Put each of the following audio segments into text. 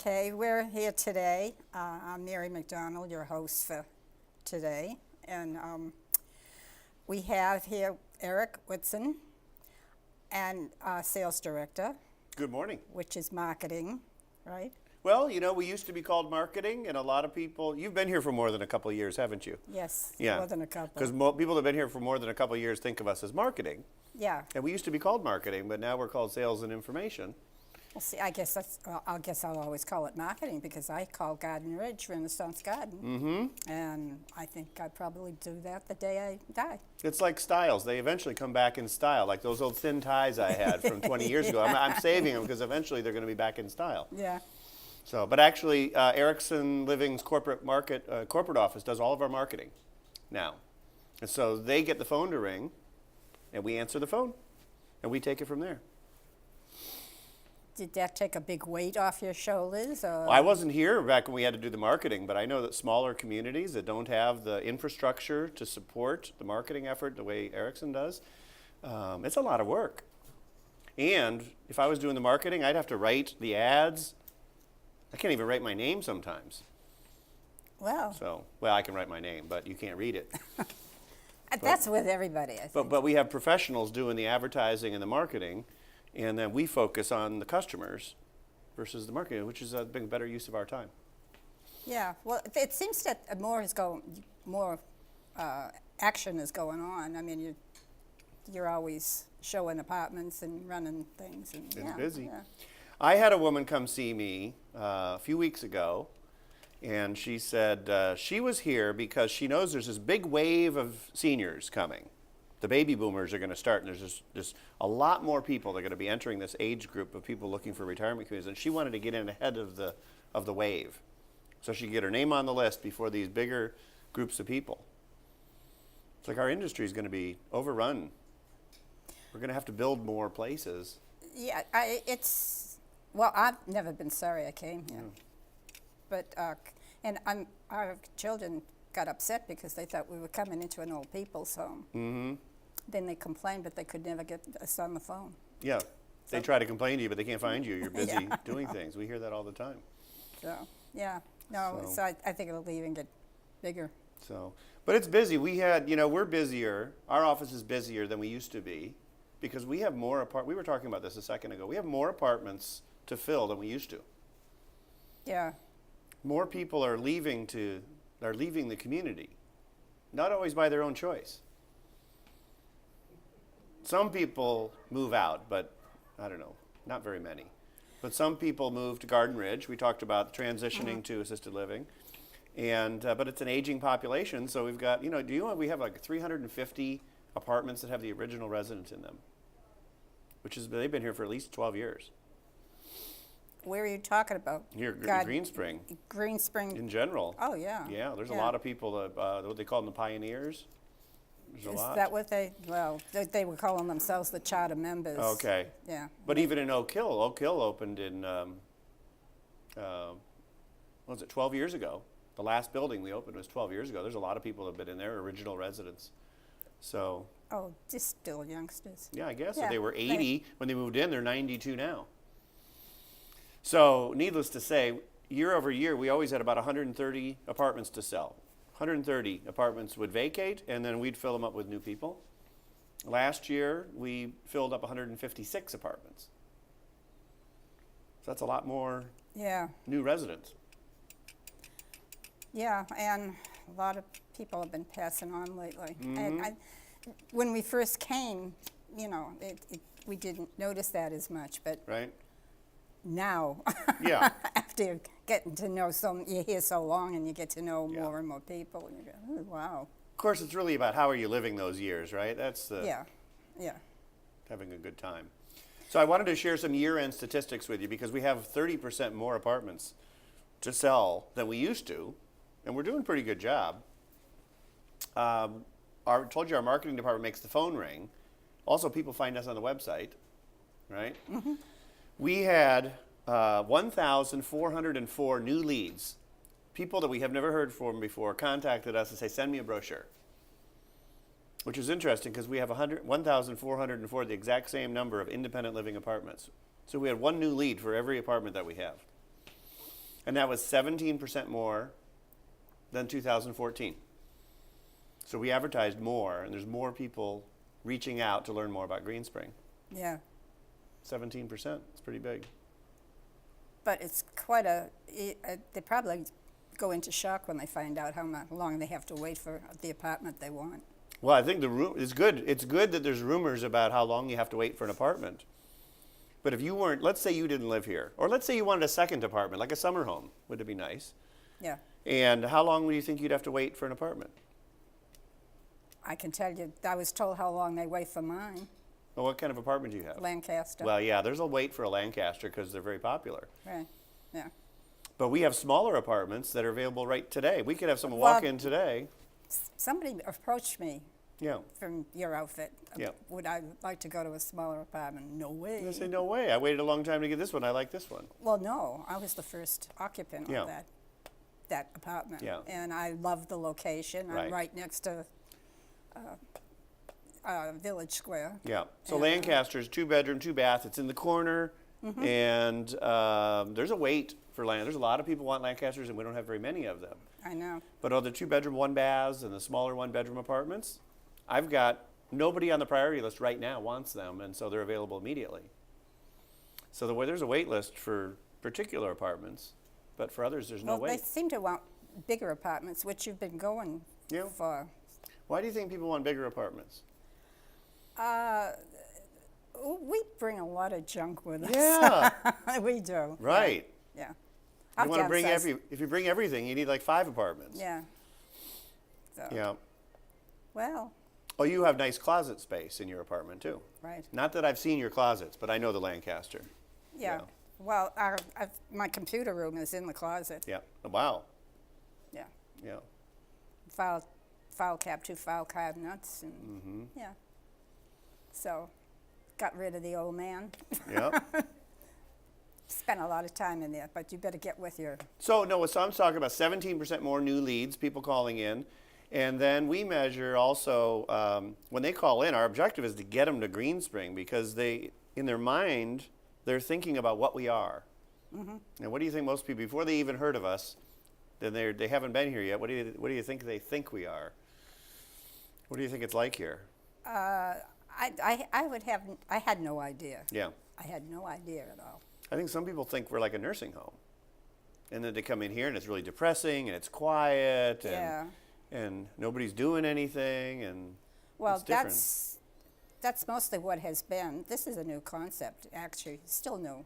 Okay, we're here today. I'm Mary McDonald, your host for today. And we have here Eric Whitson, and sales director, Good morning. which is marketing, right? Well, we used to be called marketing, and a lot of people, you've been here for more than a couple of years, haven't you? Yes, Yeah. more than a couple. Because people that have been here for more than a couple of years think of us as marketing. Yeah. And we used to be called marketing, but now we're called sales and information. Well, see, I guess I'll always call it marketing because I call Garden Ridge Renaissance Garden. Mm-hmm. And I think I'd probably do that the day I die. It's like styles. They eventually come back in style, like those old thin ties I had from 20 years ago. I'm saving them because eventually they're going to be back in style. Yeah. So, but actually, Erickson Living's corporate office does all of our marketing now. And so they get the phone to ring, and we answer the phone, and we take it from there. Did that take a big weight off your shoulders? Or? Well, I wasn't here back when we had to do the marketing, but I know that smaller communities that don't have the infrastructure to support the marketing effort the way Erickson does, it's a lot of work. And if I was doing the marketing, I'd have to write the ads. I can't even write my name sometimes. Well, Well, I can write my name, but you can't read it. that's with everybody, I think. But we have professionals doing the advertising and the marketing, and then we focus on the customers versus the marketing, which is a better use of our time. Yeah, well, it seems that more action is going on. I mean, you're always showing apartments and running things. And, It's busy. Yeah. I had a woman come see me a few weeks ago, and she said she was here because she knows there's this big wave of seniors coming. The baby boomers are going to start, and there's just a lot more people that are going to be entering this age group of people looking for retirement communities, and she wanted to get in ahead of the wave, so she could get her name on the list before these bigger groups of people. It's like our industry is going to be overrun. We're going to have to build more places. Yeah, well, I've never been sorry I came here. But, our children got upset because they thought we were coming into an old people's home. Mm-hmm. Then they complained, but they could never get us on the phone. Yeah, they try to complain to you, but they can't find you. You're busy Yeah. doing things. We hear that all the time. So, yeah, no, So- so I think it'll even get bigger. So, but it's busy. We're busier. Our office is busier than we used to be because we have more we were talking about this a second ago. We have more apartments to fill than we used to. Yeah, More people are leaving the community, not always by their own choice. Some people move out, but I don't know, not very many. But some people move to Garden Ridge. We talked about transitioning to assisted living, and but it's an aging population, so we've got we have like 350 apartments that have the original residents in them, they've been here for at least 12 years. where are you talking about? Here, Green Spring. Green Spring. In general. Oh, yeah. Yeah, there's a Yeah. lot of people what they call them the pioneers. There's a Is lot. that what they were calling themselves the charter members. Okay. Yeah. But even in Oak Hill opened in, what was it, 12 years ago? The last building we opened was 12 years ago. There's a lot of people that have been in there, original residents. So, Oh, just still youngsters. yeah, I guess Yeah, if they were 80 when they moved in, they're 92 now. So, needless to say, year over year, we always had about 130 apartments to sell. 130 apartments would vacate, and then we'd fill them up with new people. Last year, we filled up 156 apartments. So that's a lot more Yeah. new residents. Yeah, and a lot of people have been passing on lately. Mm-hmm. And when we first came, we didn't notice that as much, but Right? now, Yeah. after getting to know you're here so long and you get to know Yeah. more and more people, and you go, oh, wow. Of course, it's really about how are you living those years, right? That's Yeah, having a good time. So I wanted to share some year-end statistics with you because we have 30% more apartments to sell than we used to, and we're doing a pretty good job. I told you our marketing department makes the phone ring. Also, people find us on the website, right? Mm-hmm. We had 1,404 new leads. People that we have never heard from before contacted us and say, send me a brochure. Which is interesting because we have 1,404, the exact same number of independent living apartments. So we had one new lead for every apartment that we have. And that was 17% more than 2014. So we advertised more, and there's more people reaching out to learn more about Greenspring. Yeah. 17%, it's pretty big. But it's quite they probably go into shock when they find out how long they have to wait for the apartment they want. Well, I think it's good. It's good that there's rumors about how long you have to wait for an apartment. But if you weren't, let's say you didn't live here, or let's say you wanted a second apartment, like a summer home, would it be nice? Yeah. And how long would you think you'd have to wait for an apartment? I can tell you, I was told how long they wait for mine. Well, what kind of apartment do you have? Lancaster. Well, yeah, there's a wait for a Lancaster because they're very popular. Right. Yeah. But we have smaller apartments that are available right today. We could have someone walk in today. Somebody approached me Yeah. from your outfit. Yeah. Would I like to go to a smaller apartment? No way. I say, no way. I waited a long time to get this one. I like this one. Well, no. I was the first occupant Yeah. of that apartment. Yeah. And I love the location. Right. I'm right next to Village Square. Yeah. So And, Lancaster's 2-bedroom, 2-bath. It's in the corner, and there's a wait for land. There's a lot of people want Lancasters, and we don't have very many of them. I know. But all the 2-bedroom, 1-baths and the smaller 1-bedroom apartments, I've got nobody on the priority list right now wants them, and so they're available immediately. So there's a wait list for particular apartments, but for others there's no Well, wait. they seem to want bigger apartments, which you've been going Yeah. for. Why do you think people want bigger apartments? We bring a lot of junk with us. Yeah. We do. Right. Yeah. You want to bring if you bring everything, you need like 5 apartments. Yeah. So, Yeah. well, Oh, you have nice closet space in your apartment too. right. Not that I've seen your closets, but I know the Lancaster. Yeah. Yeah. Well, my computer room is in the closet. Yeah. Oh, wow. Yeah. Yeah. File cab, 2 file cabinets, and yeah. So, got rid of the old man. Yeah. Spent a lot of time in there, but you better get with your. So I'm talking about 17% more new leads, people calling in. And then we measure also, when they call in, our objective is to get them to Greenspring because in their mind, they're thinking about what we are. And what do you think most people, before they even heard of us, then they haven't been here yet, what do you think they think we are? What do you think it's like here? I had no idea. Yeah. I had no idea at all. I think some people think we're like a nursing home. And then they come in here and it's really depressing and it's quiet and, Yeah. and nobody's doing anything and Well, it's different. that's mostly what has been. This is a new concept, actually, still new.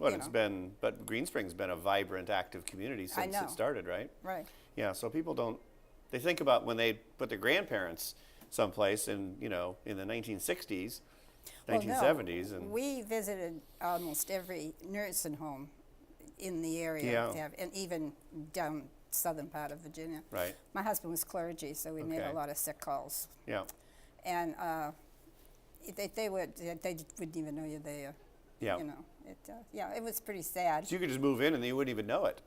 Well, you it's know. been, but Greenspring's been a vibrant, active community since know. it started, right? Right. Yeah, so people they think about when they put their grandparents someplace in the 1960s, Well, 1970s. no, And we visited almost every nursing home in the area, Yeah. and even down southern part of Virginia. right, My husband was clergy, so we made Okay. a lot of sick calls. yeah, And they wouldn't even know you're there. yeah. You know, it was pretty sad. So you could just move in and you wouldn't even know it.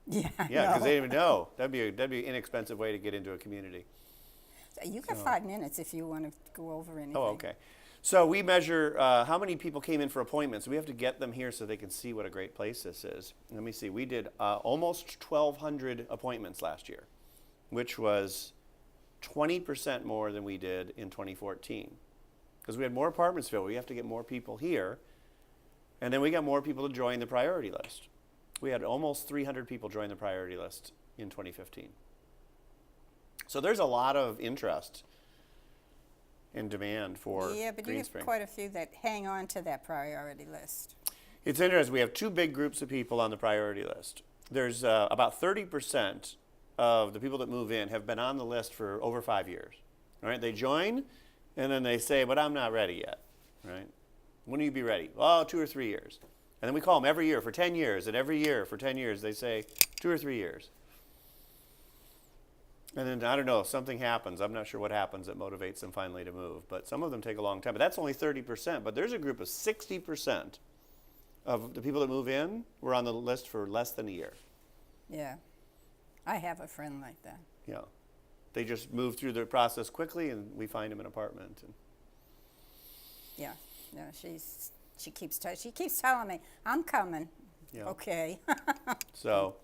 Yeah, Yeah, because no. they didn't even know. That'd be an inexpensive way to get into a community. You got 5 minutes if you want to go over anything. Oh, okay. So we measure how many people came in for appointments. We have to get them here so they can see what a great place this is. Let me see. We did almost 1,200 appointments last year, which was 20% more than we did in 2014. Because we had more apartments filled. We have to get more people here. And then we got more people to join the priority list. We had almost 300 people join the priority list in 2015. So there's a lot of interest and demand for Yeah, but you have Greenspring. quite a few that hang on to that priority list. It's interesting. We have 2 big groups of people on the priority list. There's about 30% of the people that move in have been on the list for over 5 years. All right, they join, and then they say, "But I'm not ready yet." Right? When will you be ready? Oh, 2 or 3 years. And then we call them every year for 10 years, and every year for 10 years they say 2 or 3 years. And then, I don't know, something happens. I'm not sure what happens that motivates them finally to move. But some of them take a long time. But that's only 30%. But there's a group of 60% of the people that move in were on the list for less than a year. Yeah. I have a friend like that. Yeah. They just move through the process quickly, and we find them an apartment. And Yeah. No, she keeps telling me, "I'm coming." Yeah. Okay. So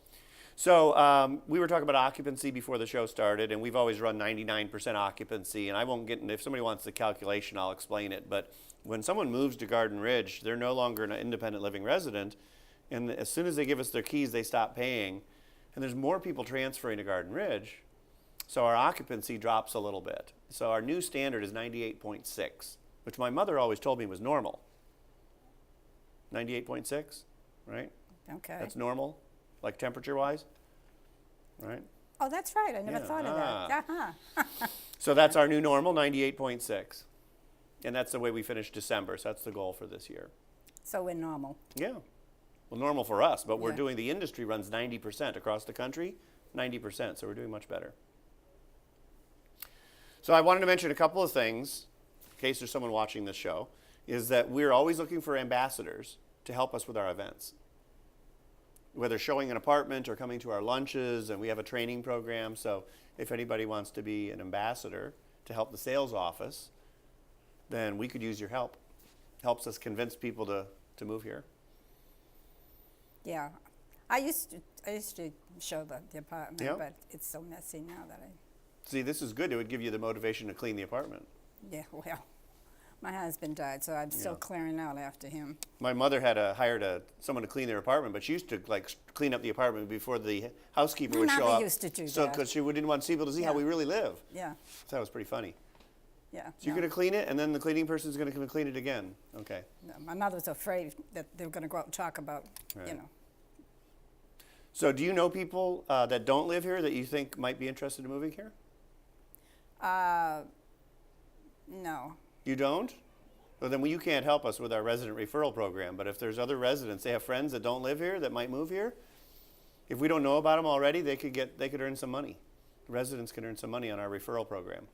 we were talking about occupancy before the show started, and we've always run 99% occupancy. And I won't get into, if somebody wants the calculation, I'll explain it. But when someone moves to Garden Ridge, they're no longer an independent living resident. And as soon as they give us their keys, they stop paying. And there's more people transferring to Garden Ridge. So our occupancy drops a little bit. So our new standard is 98.6, which my mother always told me was normal. 98.6, right? Okay. That's normal, like temperature-wise, right? Oh, that's right. I never thought of that. Uh-huh. So that's our new normal, 98.6. And that's the way we finished December, so that's the goal for this year. So we're normal. Yeah. Well, normal for us, but we're Yeah. doing, the industry runs 90% across the country, 90%, so we're doing much better. So I wanted to mention a couple of things, in case there's someone watching this show, is that we're always looking for ambassadors to help us with our events. Whether showing an apartment or coming to our lunches, and we have a training program, so if anybody wants to be an ambassador to help the sales office, then we could use your help. Helps us convince people to move here. Yeah. I used to show the apartment, Yeah. but it's so messy now that I, See, this is good. It would give you the motivation to clean the apartment. yeah, well, my husband died, so I'm still Yeah. clearing out after him. My mother had hired someone to clean their apartment, but she used to like clean up the apartment before the housekeeper would My show mother up. used to do so that. because she didn't want people to see how Yeah. we really live. Yeah, So that was pretty funny. yeah. So you're no, going to clean it, and then the cleaning person's going to come and clean it again. Okay. no, my mother was afraid that they were going to go out and talk about, Right. you know. So do you know people that don't live here that you think might be interested in moving here? No. You don't? Well, then you can't help us with our resident referral program. But if there's other residents, they have friends that don't live here that might move here. If we don't know about them already, they could earn some money. Residents can earn some money on our referral program.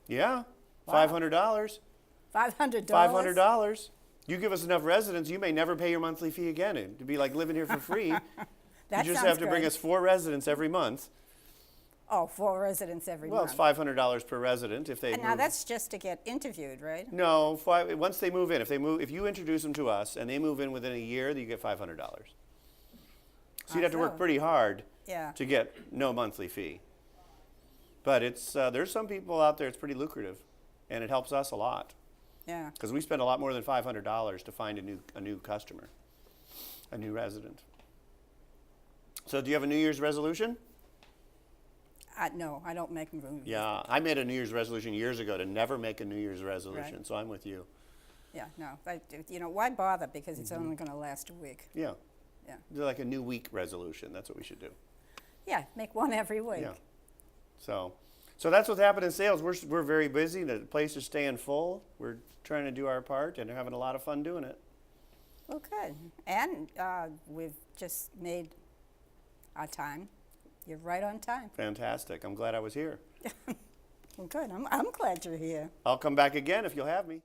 Yeah, Wow. $500. $500? $500. You give us enough residents, you may never pay your monthly fee again. It'd be like living here for free. That You just sounds have to bring good. us 4 residents every month. Oh, 4 residents every Well, month. it's $500 per resident if they And move. now that's just to get interviewed, right? No, once they move in, if you introduce them to us and they move in within a year, you get $500. So you'd have to work so. pretty hard Yeah. to get no monthly fee. But it's there's some people out there it's pretty lucrative, and it helps us a lot Yeah. because we spend a lot more than $500 to find a new customer, a new resident. So do you have a New Year's resolution? No, I don't make movies. Yeah, I made a New Year's resolution years ago to never make a New Year's resolution, Right. so I'm with you. Yeah, no. You know, why bother? Because it's only going to last a week. Yeah, Yeah. do like a new week resolution. That's what we should do. Yeah, make one every week. Yeah. So that's what's happened in sales. We're very busy. The place is staying full. We're trying to do our part and having a lot of fun doing it. Well, good. And we've just made our time. You're right on time. Fantastic. I'm glad I was here. Well, good. I'm glad you're here. I'll come back again if you'll have me.